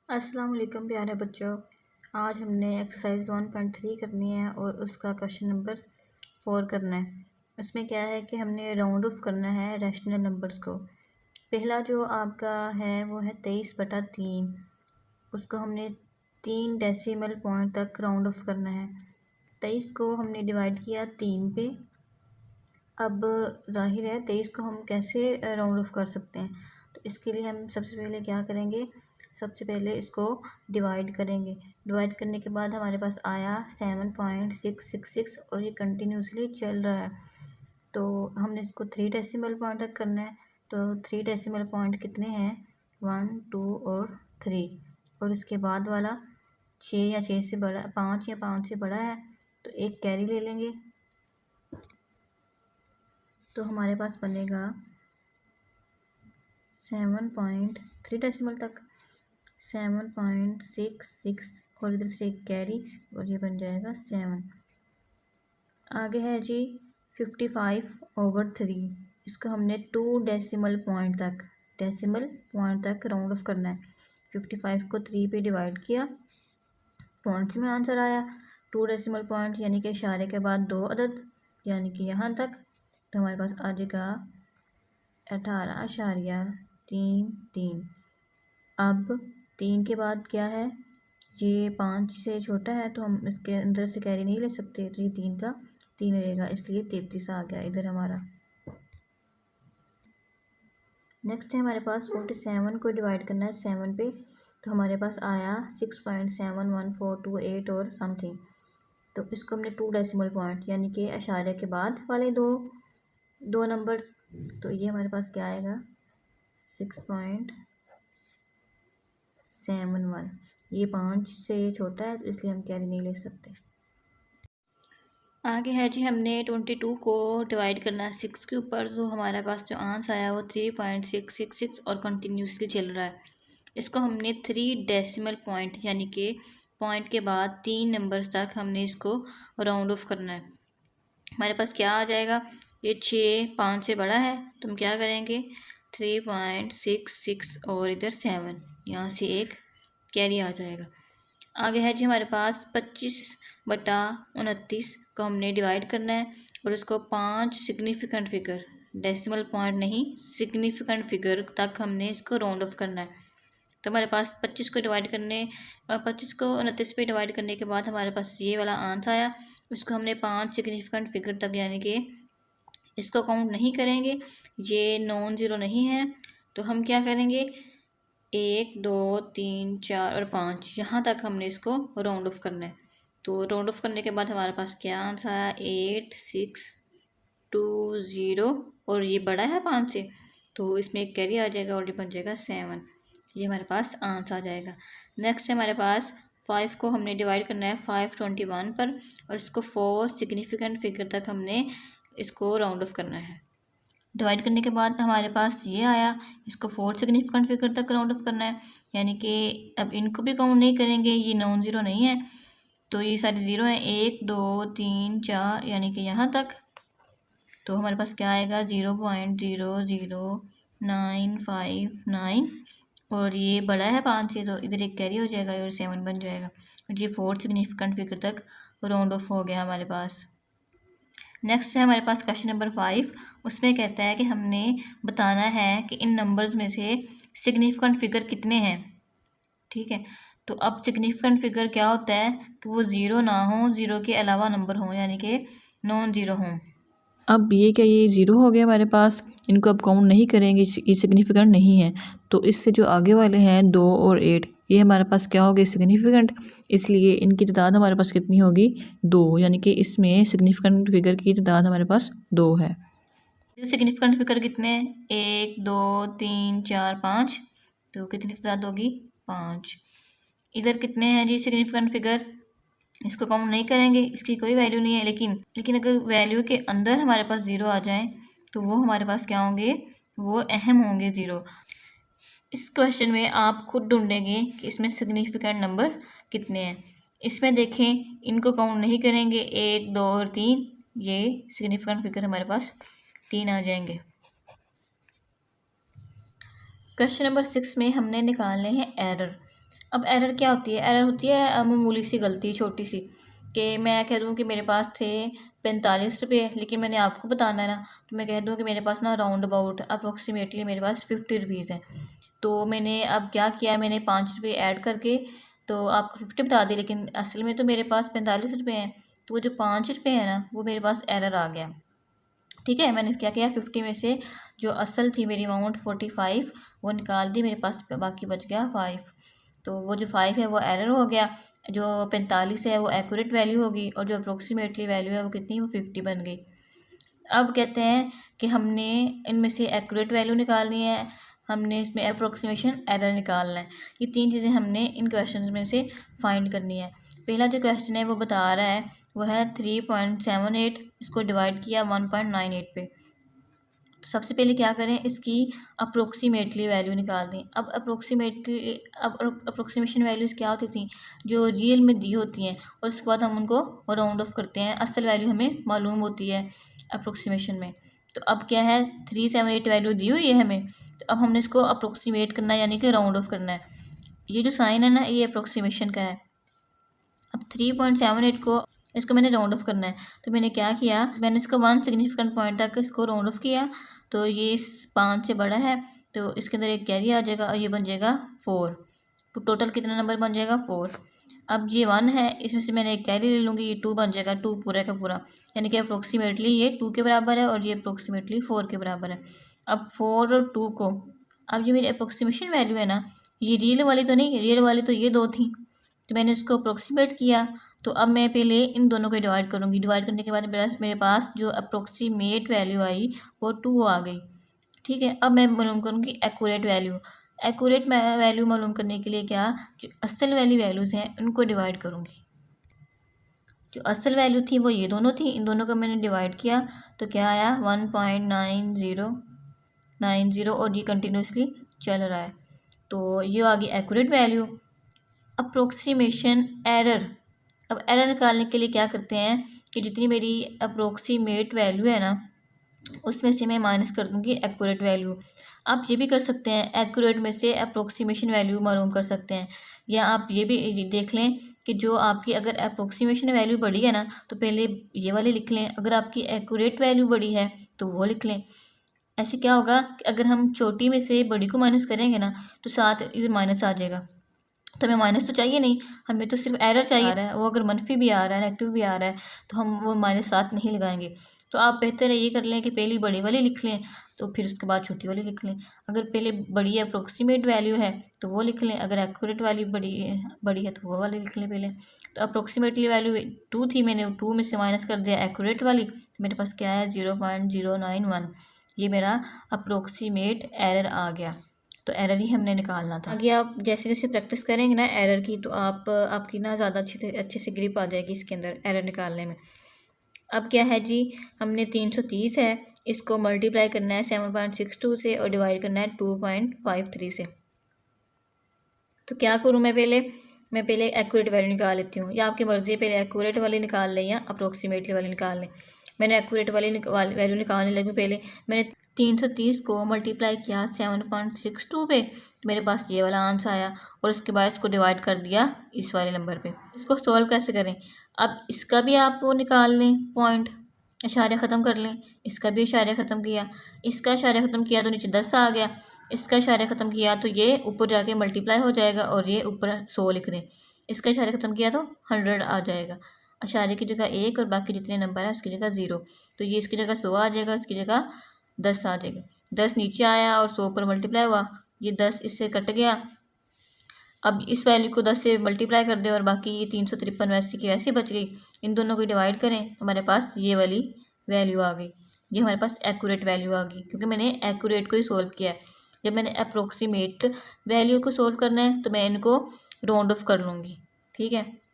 अस्सलाम वालेकुम प्यारे बच्चों। आज हमने एक्सरसाइज 1.3 करनी है और उसका क्वेश्चन नंबर 4 करना है। उसमें क्या है कि हमने राउंड ऑफ करना है रैशनल नंबर्स को। पहला जो आपका है वो है 23/3। उसको हमने 3 डेसिमल पॉइंट तक राउंड ऑफ करना है। 23 को हमने डिवाइड किया 3 पे। अब जाहिर है 23 को हम कैसे राउंड ऑफ कर सकते हैं, तो इसके लिए हम सबसे पहले क्या करेंगे, सबसे पहले इसको डिवाइड करेंगे। डिवाइड करने के बाद हमारे पास आया 7.666 और ये कंटिन्यूसली चल रहा है। तो हमने इसको 3 डेसिमल पॉइंट तक करना है। तो 3 डेसिमल पॉइंट कितने हैं, 1, 2 और 3। और इसके बाद वाला 6 या 6 से बड़ा, 5 या 5 से बड़ा है, तो एक कैरी ले लेंगे। तो हमारे पास बनेगा 7.3 डेसिमल तक 7.66 और इधर से एक कैरी और ये बन जाएगा 7। आगे है जी 55/3। इसको हमने 2 डेसिमल पॉइंट तक राउंड ऑफ करना है। 55 को 3 पे डिवाइड किया, पॉइंट्स में आंसर आया 2 डेसिमल पॉइंट, यानी कि इशारे के बाद 2 अदद, यानी कि यहाँ तक। तो हमारे पास आ जाएगा 18.33। अब 3 के बाद क्या है, ये 5 से छोटा है तो हम इसके अंदर से कैरी नहीं ले सकते, तो ये 3 का 3 रहेगा, इसलिए 33 आ गया इधर हमारा। नेक्स्ट है हमारे पास 47 को डिवाइड करना है 7 पे। तो हमारे पास आया 6.7148 और समथिंग। तो इसको हमने 2 डेसिमल पॉइंट यानी कि इशारे के बाद वाले दो नंबर, तो ये हमारे पास क्या आएगा 6.71। ये 5 से छोटा है तो इसलिए हम कैरी नहीं ले सकते। आगे है जी, हमने 22 को डिवाइड करना है 6 के ऊपर। तो हमारे पास जो आंसर आया वो 3.666 और कंटिन्यूसली चल रहा है। इसको हमने 3 डेसिमल पॉइंट यानी कि पॉइंट के बाद 3 नंबर्स तक हमने इसको राउंड ऑफ करना है। हमारे पास क्या आ जाएगा, ये 6 5 से बड़ा है तो हम क्या करेंगे 3.66 और इधर 7, यहाँ से एक कैरी आ जाएगा। आगे है जी हमारे पास 25/29 को हमने डिवाइड करना है और उसको 5 सिग्निफिकेंट फिगर, डेसिमल पॉइंट नहीं, सिग्निफिकेंट फिगर तक हमने इसको राउंड ऑफ करना है। तो हमारे पास 25 को 29 पे डिवाइड करने के बाद हमारे पास ये वाला आंसर आया। उसको हमने 5 सिग्निफिकेंट फिगर तक, यानी कि इसको काउंट नहीं करेंगे, ये नॉन ज़ीरो नहीं है। तो हम क्या करेंगे 1 2 3 4 और 5, यहाँ तक हमने इसको राउंड ऑफ करना है। तो राउंड ऑफ करने के बाद हमारे पास क्या आंसर आया 8620 और ये बड़ा है 5 से, तो इसमें एक कैरी आ जाएगा और ये बन जाएगा 7। ये हमारे पास आंसर आ जाएगा। नेक्स्ट है हमारे पास 5 को हमने डिवाइड करना है 521 पर और इसको 4 सिग्निफिकेंट फिगर तक हमने इसको राउंड ऑफ करना है। डिवाइड करने के बाद हमारे पास ये आया, इसको 4 सिग्निफिकेंट फिगर तक राउंड ऑफ करना है, यानी कि अब इनको भी काउंट नहीं करेंगे, ये नॉन ज़ीरो नहीं है, तो ये सारे ज़ीरो हैं, 1 2 3 4 यानी कि यहाँ तक। तो हमारे पास क्या आएगा 0.00959 और ये बड़ा है 5 से, तो इधर एक कैरी हो जाएगा और 7 बन जाएगा। और ये 4 सिग्निफिकेंट फिगर तक राउंड ऑफ हो गया हमारे पास। नेक्स्ट है हमारे पास क्वेश्चन नंबर 5। उसमें कहता है कि हमने बताना है कि इन नंबर्स में से सिग्निफिकेंट फिगर कितने हैं। ठीक है, तो अब सिग्निफिकेंट फिगर क्या होता है कि वो ज़ीरो ना हो, ज़ीरो के अलावा नंबर हों, यानी कि नॉन ज़ीरो हों। अब ये क्या, ये ज़ीरो हो गया हमारे पास, इनको अब काउंट नहीं करेंगे, ये सिग्निफिकेंट नहीं है। तो इससे जो आगे वाले हैं 2 और 8, ये हमारे पास क्या हो गए सिग्निफिकेंट, इसलिए इनकी तादाद हमारे पास कितनी होगी 2, यानी कि इसमें सिग्निफिकेंट फिगर की तादाद हमारे पास 2 है। सिग्निफिकेंट फिगर कितने, 1 2 3 4 5, तो कितनी तादाद होगी 5। इधर कितने हैं जी सिग्निफिकेंट फिगर, इसको काउंट नहीं करेंगे, इसकी कोई वैल्यू नहीं है, लेकिन अगर वैल्यू के अंदर हमारे पास ज़ीरो आ जाए तो वो हमारे पास क्या होंगे, वो अहम होंगे ज़ीरो। इस क्वेश्चन में आप खुद ढूंढेंगे कि इसमें सिग्निफिकेंट नंबर कितने हैं। इसमें देखें, इनको काउंट नहीं करेंगे, 1 2 और 3, ये सिग्निफिकेंट फिगर हमारे पास 3 आ जाएंगे। क्वेश्चन नंबर 6 में हमने निकालने हैं एरर। अब एरर क्या होती है? एरर होती है मामूली सी गलती, छोटी सी, कि मैं कह दूँ कि मेरे पास थे 45 रुपये, लेकिन मैंने आपको बताना है ना, तो मैं कह दूँ कि मेरे पास ना राउंड अबाउट अप्रोक्सीमेटली मेरे पास 50 रुपीज़ हैं। तो मैंने अब क्या किया, मैंने 5 रुपये ऐड करके तो आपको 50 बता दी, लेकिन असल में तो मेरे पास 45 रुपये हैं। तो वो जो 5 रुपये हैं ना, वो मेरे पास एरर आ गया। ठीक है, मैंने क्या किया, 50 में से जो असल थी मेरी अमाउंट 45 वो निकाल दी, मेरे पास बाकी बच गया 5। तो वो जो 5 है वो एरर हो गया, जो 45 है वो एक्यूरेट वैल्यू होगी, और जो अप्रोक्सीमेटली वैल्यू है वो कितनी, वो 50 बन गई। अब कहते हैं कि हमने इनमें से एक्यूरेट वैल्यू निकालनी है, हमने इसमें अप्रोक्सीमेशन एरर निकालना है। ये 3 चीज़ें हमने इन क्वेश्चन में से फाइंड करनी है। पहला जो क्वेश्चन है वो बता रहा है वो है 3.78, इसको डिवाइड किया 1.98 पे। तो सबसे पहले क्या करें, इसकी अप्रोक्सीमेटली वैल्यू निकाल दें। अब अप्रोक्सीमेशन वैल्यूज़ क्या होती थी, जो रियल में दी होती हैं, और उसके बाद हम उनको राउंड ऑफ करते हैं, असल वैल्यू हमें मालूम होती है अप्रोक्सीमेशन में। तो अब क्या है, 378 वैल्यू दी हुई है हमें, तो अब हमने इसको अप्रोक्सीमेट करना है, यानी कि राउंड ऑफ करना है। ये जो साइन है ना, ये अप्रोक्सीमेशन का है। अब 3.78 को इसको मैंने राउंड ऑफ करना है, तो मैंने क्या किया, मैंने इसको 1 सिग्निफिकेंट पॉइंट तक इसको राउंड ऑफ किया। तो ये 5 से बड़ा है, तो इसके अंदर एक कैरी आ जाएगा और ये बन जाएगा 4। तो टोटल कितना नंबर बन जाएगा, 4। अब ये 1 है, इसमें से मैंने एक कैरी ले लूँगी, ये 2 बन जाएगा, 2 पूरा का पूरा, यानी कि अप्रोक्सीमेटली ये 2 के बराबर है और ये अप्रोक्सीमेटली 4 के बराबर है। अब 4 और 2 को, अब ये मेरी अप्रोक्सीमेशन वैल्यू है ना, ये रियल वाली तो नहीं, रियल वाली तो ये 2 थी, तो मैंने इसको अप्रोक्सीमेट किया। तो अब मैं पहले इन दोनों को डिवाइड करूँगी, डिवाइड करने के बाद मेरे पास जो अप्रोक्सीमेट वैल्यू आई वो 2 आ गई। ठीक है, अब मैं मालूम करूँगी एक्यूरेट वैल्यू। एक्यूरेट वैल्यू मालूम करने के लिए क्या, जो असल वाली वैल्यूज़ हैं उनको डिवाइड करूँगी। जो असल वैल्यू थी वो ये दोनों थी, इन दोनों को मैंने डिवाइड किया, तो क्या आया 1.9090, और ये कंटिन्यूसली चल रहा है। तो ये आ गई एक्यूरेट वैल्यू। अप्रोक्सीमेशन एरर, अब एरर निकालने के लिए क्या करते हैं कि जितनी मेरी अप्रोक्सीमेट वैल्यू है ना, उसमें से मैं माइनस कर दूँगी एक्यूरेट वैल्यू। आप ये भी कर सकते हैं, एक्यूरेट में से अप्रोक्सीमेशन वैल्यू मालूम कर सकते हैं, या आप ये भी देख लें कि जो आपकी अगर अप्रोक्सीमेशन वैल्यू बड़ी है ना, तो पहले ये वाली लिख लें, अगर आपकी एक्यूरेट वैल्यू बड़ी है तो वो लिख लें। ऐसे क्या होगा कि अगर हम छोटी में से बड़ी को माइनस करेंगे ना, तो साथ इधर माइनस आ जाएगा, तो हमें माइनस तो चाहिए नहीं, हमें तो सिर्फ एरर चाहिए आ रहा है, वो अगर मनफी भी आ रहा है, नेगेटिव भी आ रहा है, तो हम वो माइनस 7 नहीं लगाएंगे। तो आप बेहतर है ये कर लें कि पहली बड़ी वाली लिख लें, तो फिर उसके बाद छोटी वाली लिख लें। अगर पहले बड़ी अप्रोक्सीमेट वैल्यू है तो वो लिख लें, अगर एक्यूरेट वाली बड़ी है तो वो वाली लिख लें पहले। तो अप्रोक्सीमेटली वैल्यू 2 थी, मैंने 2 में से माइनस कर दिया एक्यूरेट वाली, तो मेरे पास क्या है 0.091, ये मेरा अप्रोक्सीमेट एरर आ गया। तो एरर ही हमने निकालना था। आगे आप जैसे जैसे प्रैक्टिस करेंगे ना एरर की, तो आपकी ना ज़्यादा अच्छे से ग्रिप आ जाएगी इसके अंदर एरर निकालने में। अब क्या है जी, हमने 330 है, इसको मल्टीप्लाई करना है 7.62 से और डिवाइड करना है 2.53 से। तो क्या करूँ मैं पहले एक्यूरेट वैल्यू निकाल लेती हूँ, या आपकी मर्ज़ी है पहले एक्यूरेट वाली निकाल लें या अप्रोक्सीमेटली वाली निकाल लें। मैंने एक्यूरेट वाली वैल्यू निकालने लगी पहले। मैंने 330 को मल्टीप्लाई किया 7.62 पे, तो मेरे पास ये वाला आंसर आया, और उसके बाद इसको डिवाइड कर दिया इस वाले नंबर पे। इसको सॉल्व कैसे करें, अब इसका भी आप वो निकाल लें पॉइंट, इशारे ख़त्म कर लें, इसका भी इशारे ख़त्म किया, इसका इशारे ख़त्म किया तो नीचे 10 आ गया, इसका इशारे ख़त्म किया तो ये ऊपर जाके मल्टीप्लाई हो जाएगा और ये ऊपर 100 लिख दें, इसका इशारे ख़त्म किया तो 100 आ जाएगा, इशारे की जगह 1 और बाकी जितने नंबर है उसकी जगह 0। तो ये इसकी जगह 100 आ जाएगा, इसकी जगह 10 आ जाएगा। 10 नीचे आया और 100 पर मल्टीप्लाई हुआ, ये 10 इससे कट गया। अब इस वैल्यू को 10 से मल्टीप्लाई कर दें और बाकी ये 353 वैसे की वैसे बच गई। इन दोनों को डिवाइड करें, हमारे पास ये वाली वैल्यू आ गई, ये हमारे पास एक्यूरेट वैल्यू आ गई, क्योंकि मैंने एक्यूरेट को ही सोल्व किया है। जब मैंने अप्रोक्सीमेट वैल्यू को सोल्व करना है तो मैं इनको राउंड ऑफ कर लूँगी। ठीक है,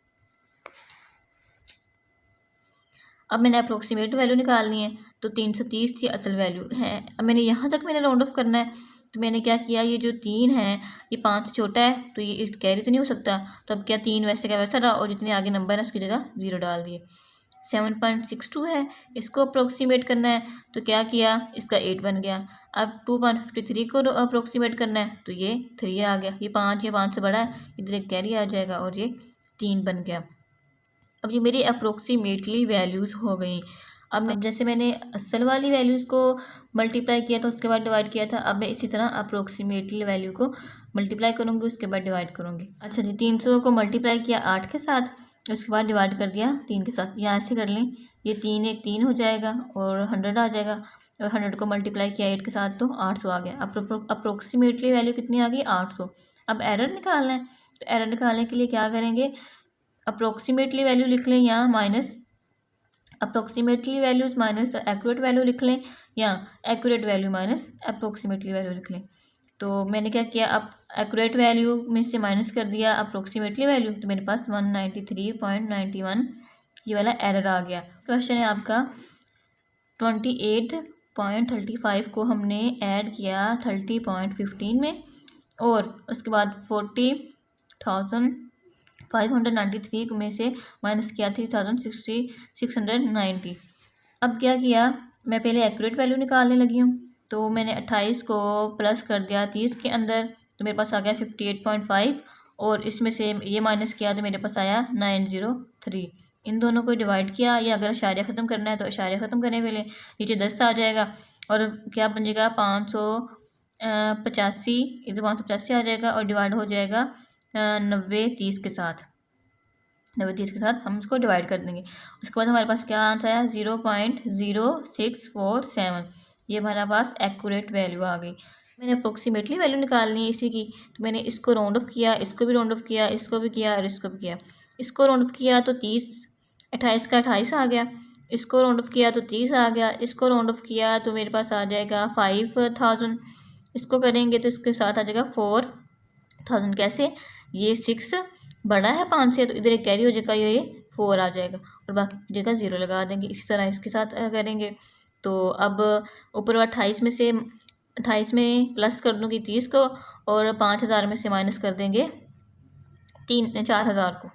अब मैंने अप्रोक्सीमेट वैल्यू निकालनी है, तो 330 की असल वैल्यू है। अब मैंने यहाँ तक मैंने राउंड ऑफ करना है, तो मैंने क्या किया, ये जो 3 है ये 5 से छोटा है, तो ये इस कैरी तो नहीं हो सकता, तो अब क्या 3 वैसे का वैसा रहा और जितने आगे नंबर है उसकी जगह 0 डाल दिए। 7.62 है, इसको अप्रोक्सीमेट करना है तो क्या किया, इसका 8 बन गया। अब 2.53 को अप्रोक्सीमेट करना है तो ये 3 आ गया, ये 5 से बड़ा है, इधर एक कैरी आ जाएगा और ये 3 बन गया। अब ये मेरी अप्रोक्सीमेटली वैल्यूज़ हो गई। अब जैसे मैंने असल वाली वैल्यूज़ को मल्टीप्लाई किया था उसके बाद डिवाइड किया था, अब मैं इसी तरह अप्रोक्सीमेटली वैल्यू को मल्टीप्लाई करूँगी उसके बाद डिवाइड करूँगी। अच्छा जी, 300 को मल्टीप्लाई किया 8 के साथ, उसके बाद डिवाइड कर दिया 3 के साथ। यहाँ से कर लें, ये 3 एक 3 हो जाएगा और 100 आ जाएगा, और 100 को मल्टीप्लाई किया 8 के साथ तो 800 आ गया। अप्रोक्सीमेटली वैल्यू कितनी आ गई, 800। अब एरर निकालना है, तो एरर निकालने के लिए क्या करेंगे, अप्रोक्सीमेटली वैल्यू लिख लें या minus approximately values minus accurate value लिख लें, या accurate value minus approximately value लिख लें। तो मैंने क्या किया, अब एक्यूरेट वैल्यू में से माइनस कर दिया अप्रोक्सीमेटली वैल्यू, तो मेरे पास 193.91 ये वाला एरर आ गया। क्वेश्चन है आपका 28.35 को हमने ऐड किया 30.15 में, और उसके बाद 40,593 में से माइनस किया 3,690। अब क्या किया, मैं पहले एक्यूरेट वैल्यू निकालने लगी हूँ, तो मैंने 28 को प्लस कर दिया 30 के अंदर, तो मेरे पास आ गया 58.5, और इसमें से ये माइनस किया तो मेरे पास आया 903। इन दोनों को डिवाइड किया, या अगर अशारिया ख़त्म करना है तो अशारिया ख़त्म करने पहले, नीचे 10 आ जाएगा और क्या बन जाएगा 585, इधर 585 आ जाएगा और डिवाइड हो जाएगा 90 30 के साथ। 90 30 के साथ हम उसको डिवाइड कर देंगे। उसके बाद हमारे पास क्या आंसर आया, 0.0647। ये हमारे पास एक्यूरेट वैल्यू आ गई। मैंने अप्रोक्सीमेटली वैल्यू निकालनी है इसी की, तो मैंने इसको राउंड ऑफ किया, इसको भी राउंड ऑफ किया, इसको भी किया और इसको भी किया। इसको राउंड ऑफ किया तो 30, 28 का 28 आ गया, इसको राउंड ऑफ किया तो 30 आ गया, इसको राउंड ऑफ किया तो मेरे पास आ जाएगा 5000। इसको करेंगे तो इसके साथ आ जाएगा 4000। कैसे, ये 6 बड़ा है 5 से, तो इधर एक कैरी हो जाएगा, ये 4 आ जाएगा और बाकी जगह 0 लगा देंगे। इसी तरह इसके साथ करेंगे। तो अब ऊपर 28 में से 28 में प्लस कर दूँगी 30 को, और 5000 में से माइनस कर देंगे 4000 को।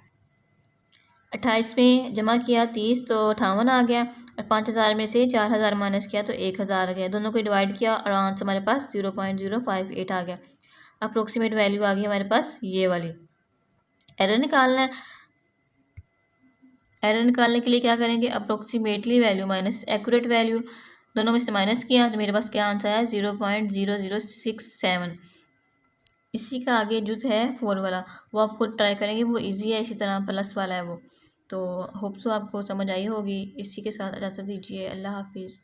28 में जमा किया 30 तो 58 आ गया, और 5000 में से 4000 माइनस किया तो 1000 आ गया। दोनों को डिवाइड किया और आंसर हमारे पास 0.058 आ गया। अप्रोक्सीमेट वैल्यू आ गई हमारे पास ये वाली। एरर निकालना है, एरर निकालने के लिए क्या करेंगे, approximately value minus accurate value, दोनों में से माइनस किया तो मेरे पास क्या आंसर आया, 0.0067। इसी का आगे जो है 4 वाला वो आप खुद ट्राई करेंगे, वो इजी है, इसी तरह प्लस वाला है वो। तो होप सो आपको समझ आई होगी। इसी के साथ इजाज़त दीजिए, अल्लाह हाफिज़।